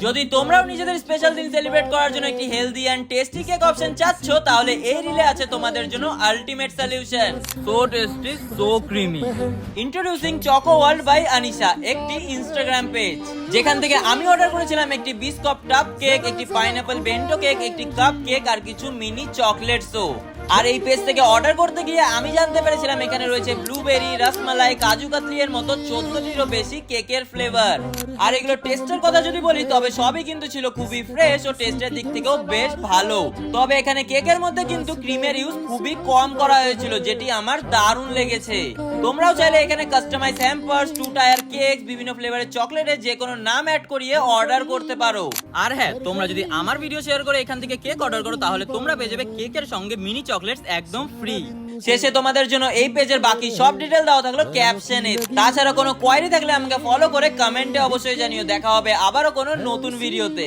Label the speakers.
Speaker 1: যদি তোমরাও নিজেদের স্পেশাল দিন সেলিব্রেট করার জন্য একটি healthy and tasty cake option চাচ্ছ, তাহলে এই রিলে আছে তোমাদের জন্য ultimate solution. So tasty, so creamy. Introducing Choco World by Anisha, একটি ইনস্টাগ্রাম পেজ যেখান থেকে আমি অর্ডার করেছিলাম একটি বিস্কুট টাপ কেক, একটি পাইনাপল বেন্টো কেক, একটি কাপ কেক আর কিছু মিনি চকলেটসও। আর এই পেজ থেকে অর্ডার করতে গিয়ে আমি জানতে পেরেছিলাম এখানে রয়েছে ব্লুবেরি, রসমালাই, কাজু কাতলি এর মতো 14টিরও বেশি কেকের ফ্লেভার। আর এগুলো টেস্টের কথা যদি বলি তবে সবই কিন্তু ছিল খুবই ফ্রেশ ও টেস্টের দিক থেকেও বেশ ভালো। তবে এখানে কেকের মধ্যে কিন্তু ক্রিমের ইউজ খুবই কম করা হয়েছিল, যেটি আমার দারুণ লেগেছে। তোমরাও চাইলে এখানে কাস্টমাইজ হ্যাম্পারস, 2 টায়ার কেক, বিভিন্ন ফ্লেভারের চকলেটের যে কোনো নাম অ্যাড করিয়ে অর্ডার করতে পারো। আর হ্যাঁ, তোমরা যদি আমার ভিডিও শেয়ার করে এখান থেকে কেক অর্ডার করো তাহলে তোমরা পেয়ে যাবে কেকের সঙ্গে মিনি চকলেটস একদম ফ্রি। শেষে তোমাদের জন্য এই পেজের বাকি সব ডিটেল দেওয়া থাকলো ক্যাপশনে। তাছাড়া কোনো কোয়েরি থাকলে আমাকে ফলো করে কমেন্টে অবশ্যই জানিও। দেখা হবে আবারও কোনো নতুন ভিডিওতে।